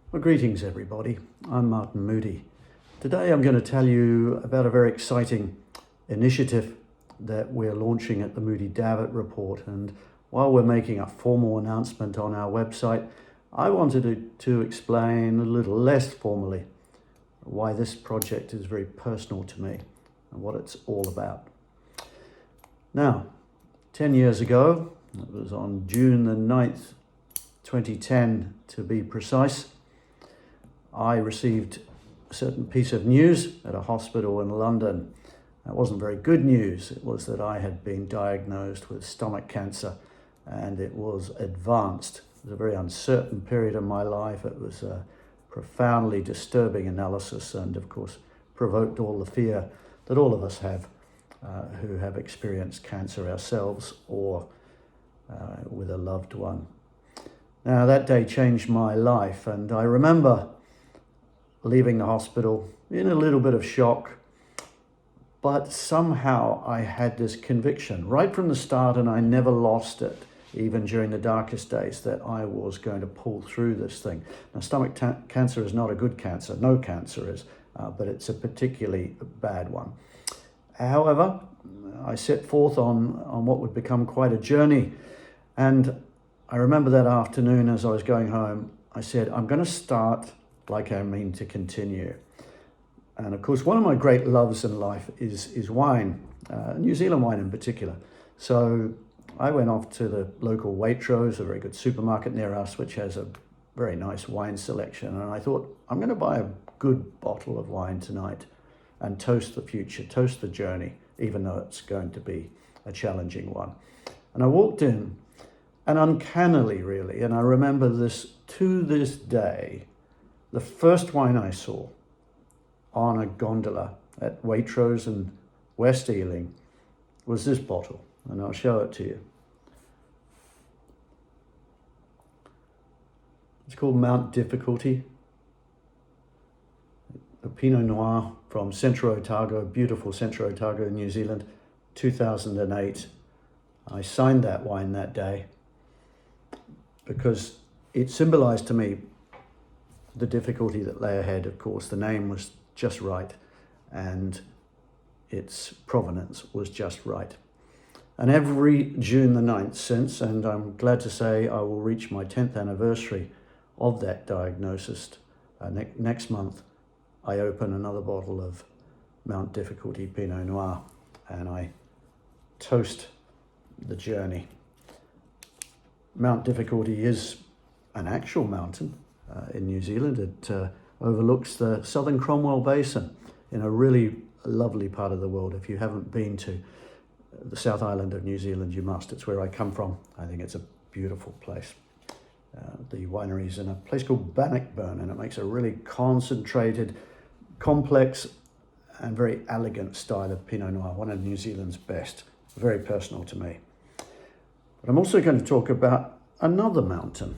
Well, greetings everybody. I'm Martin Moodie. Today I'm going to tell you about a very exciting initiative that we're launching at the Moodie Davitt Report. And while we're making a formal announcement on our website, I wanted to explain a little less formally why this project is very personal to me and what it's all about. Now, 10 years ago, it was on June the 9th, 2010 to be precise, I received a certain piece of news at a hospital in London. It wasn't very good news. It was that I had been diagnosed with stomach cancer and it was advanced. It was a very uncertain period of my life. It was a profoundly disturbing analysis and of course provoked all the fear that all of us have who have experienced cancer ourselves or with a loved one. Now that day changed my life, and I remember leaving the hospital in a little bit of shock, but somehow I had this conviction right from the start, and I never lost it, even during the darkest days, that I was going to pull through this thing. Now, stomach cancer is not a good cancer. No cancer is, but it's a particularly bad one. However, I set forth on what would become quite a journey. And I remember that afternoon as I was going home, I said, I'm going to start like I mean to continue. And of course, one of my great loves in life is wine, New Zealand wine in particular. So I went off to the local Waitrose, a very good supermarket near us, which has a very nice wine selection. And I thought, I'm going to buy a good bottle of wine tonight and toast the future, toast the journey, even though it's going to be a challenging one. And I walked in, and uncannily really, and I remember this to this day, the first wine I saw on a gondola at Waitrose in West Ealing was this bottle, and I'll show it to you. It's called Mount Difficulty, a Pinot Noir from Centro Otago, beautiful Centro Otago in New Zealand, 2008. I signed that wine that day because it symbolized to me the difficulty that lay ahead. Of course, the name was just right and its provenance was just right. And every June the 9th since, and I'm glad to say I will reach my 10th anniversary of that diagnosis next month, I open another bottle of Mount Difficulty Pinot Noir and I toast the journey. Mount Difficulty is an actual mountain in New Zealand. It overlooks the southern Cromwell Basin in a really lovely part of the world. If you haven't been to the South Island of New Zealand, you must. It's where I come from. I think it's a beautiful place. The winery is in a place called Bannockburn, and it makes a really concentrated, complex and very elegant style of Pinot Noir, one of New Zealand's best. Very personal to me. But I'm also going to talk about another mountain,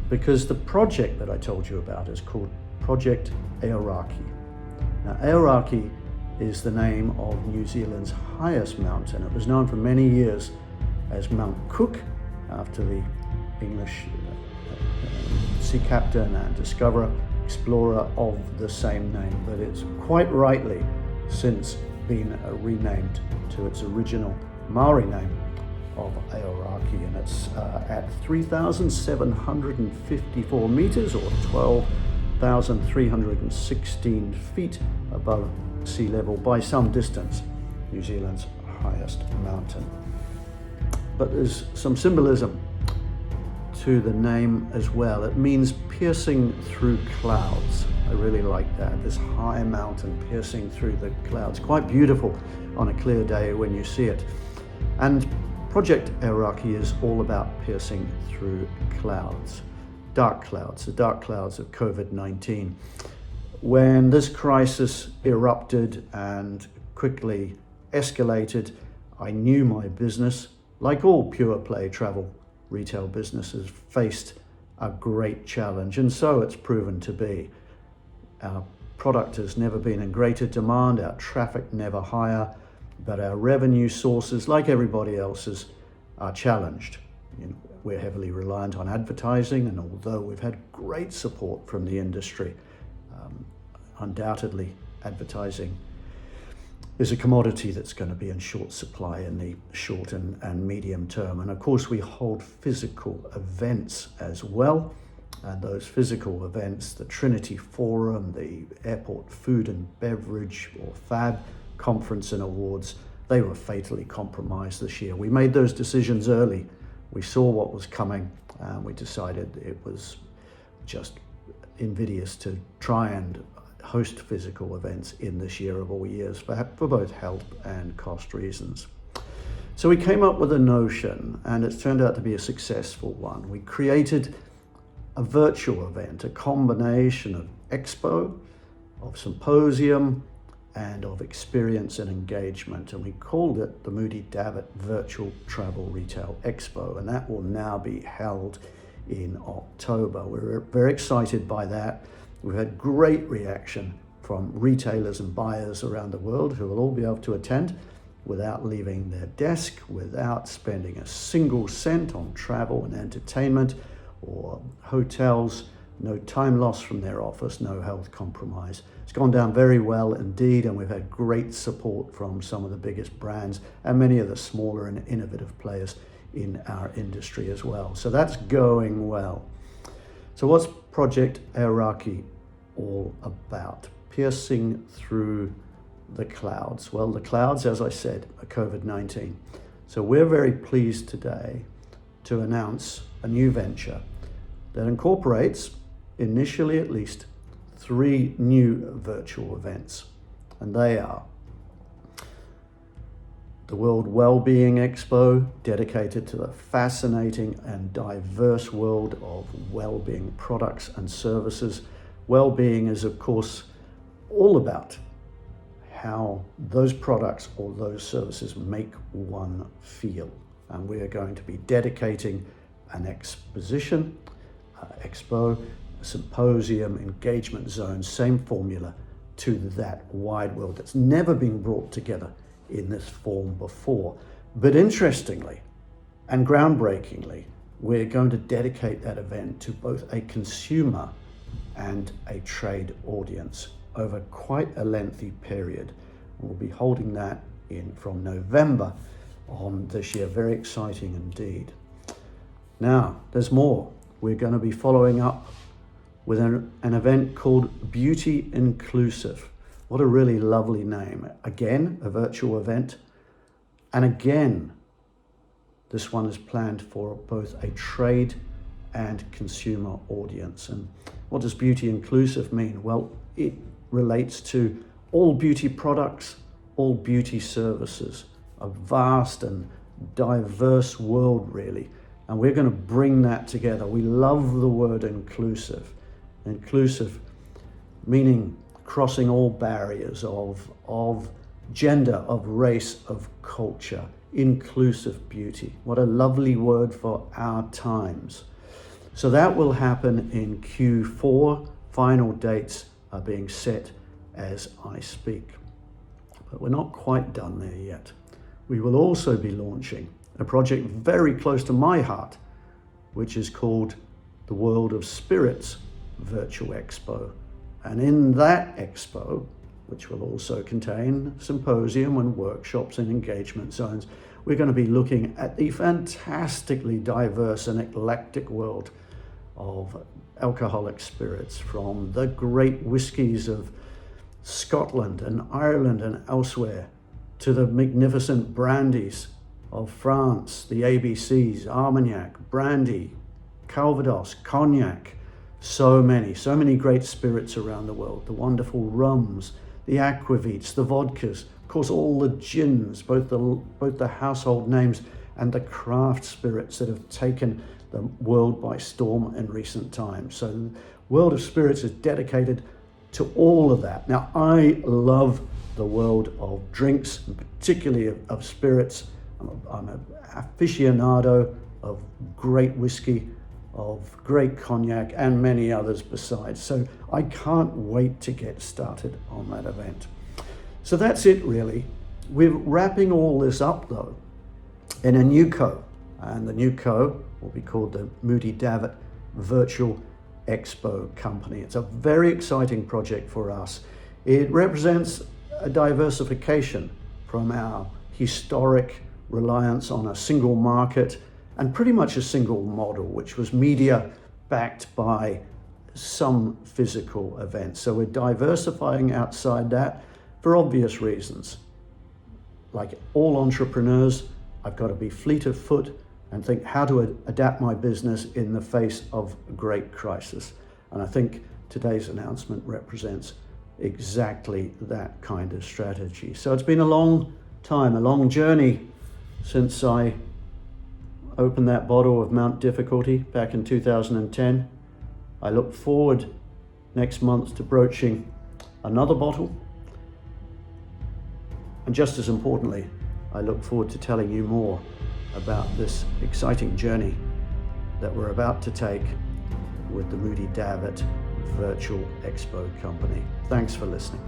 because the project that I told you about is called Project Aoraki. Now, Aoraki is the name of New Zealand's highest mountain. It was known for many years as Mount Cook, after the English sea captain and discoverer, explorer of the same name, but it's quite rightly since been renamed to its original Maori name of Aoraki, and it's at 3,754 meters or 12,316 feet above sea level, by some distance, New Zealand's highest mountain. But there's some symbolism to the name as well. It means piercing through clouds. I really like that, this high mountain piercing through the clouds. Quite beautiful on a clear day when you see it. And Project Aoraki is all about piercing through clouds, dark clouds, the dark clouds of COVID-19. When this crisis erupted and quickly escalated, I knew my business, like all pure play travel retail businesses, faced a great challenge, and so it's proven to be. Our product has never been in greater demand, our traffic never higher, but our revenue sources, like everybody else's, are challenged. we're heavily reliant on advertising, and although we've had great support from the industry, undoubtedly advertising is a commodity that's going to be in short supply in the short and medium term. And of course, we hold physical events as well. And those physical events, the Trinity Forum, the Airport Food and Beverage, or FAB, Conference and Awards, they were fatally compromised this year. We made those decisions early. We saw what was coming, and we decided it was just invidious to try and host physical events in this year of all years for both health and cost reasons. So we came up with a notion, and it's turned out to be a successful one. We created a virtual event, a combination of expo, of symposium, and of experience and engagement. And we called it the Moodie Davitt Virtual Travel Retail Expo, and that will now be held in October. We're very excited by that. We've had great reaction from retailers and buyers around the world who will all be able to attend without leaving their desk, without spending a single cent on travel and entertainment or hotels, no time loss from their office, no health compromise. It's gone down very well indeed, and we've had great support from some of the biggest brands and many of the smaller and innovative players in our industry as well. So that's going well. So what's Project Aoraki all about? Piercing through the clouds. Well, the clouds, as I said, are COVID-19. So we're very pleased today to announce a new venture that incorporates, initially at least, 3 new virtual events. And they are the World Wellbeing Expo, dedicated to the fascinating and diverse world of well-being products and services. Well-being is, of course, all about how those products or those services make one feel. And we are going to be dedicating an exposition, expo, symposium, engagement zone, same formula, to that wide world that's never been brought together in this form before. But interestingly and groundbreakingly, we're going to dedicate that event to both a consumer and a trade audience over quite a lengthy period. We'll be holding that from November on this year. Very exciting indeed. Now, there's more. We're going to be following up with an event called Beauty Inclusive. What a really lovely name. Again, a virtual event. And again, this one is planned for both a trade and consumer audience. And what does beauty inclusive mean? Well, it relates to all beauty products, all beauty services, a vast and diverse world, really. And we're going to bring that together. We love the word inclusive. Inclusive meaning crossing all barriers of gender, of race, of culture. Inclusive beauty. What a lovely word for our times. So that will happen in Q4. Final dates are being set as I speak. But we're not quite done there yet. We will also be launching a project very close to my heart, which is called the World of Spirits Virtual Expo. And in that expo, which will also contain symposium and workshops and engagement zones, we're going to be looking at the fantastically diverse and eclectic world of alcoholic spirits, from the great whiskies of Scotland and Ireland and elsewhere, to the magnificent brandies of France, the ABCs, Armagnac, brandy, Calvados, cognac, so many great spirits around the world, the wonderful rums, the aquavits, the vodkas, of course all the gins, both the household names and the craft spirits that have taken the world by storm in recent times. So the World of Spirits is dedicated to all of that. Now, I love the world of drinks, and particularly of spirits. I'm an aficionado of great whiskey, of great cognac, and many others besides. So I can't wait to get started on that event. So that's it really. We're wrapping all this up though in a new co And the new co will be called the Moodie Davitt Virtual Expo Company. It's a very exciting project for us. It represents a diversification from our historic reliance on a single market and pretty much a single model, which was media backed by some physical events. So we're diversifying outside that for obvious reasons. Like all entrepreneurs, I've got to be fleet of foot and think how to adapt my business in the face of a great crisis. And I think today's announcement represents exactly that kind of strategy. So it's been a long time, a long journey since I opened that bottle of Mount Difficulty back in 2010. I look forward next month to broaching another bottle. And just as importantly, I look forward to telling you more about this exciting journey that we're about to take with the Moodie Davitt Virtual Expo Company. Thanks for listening.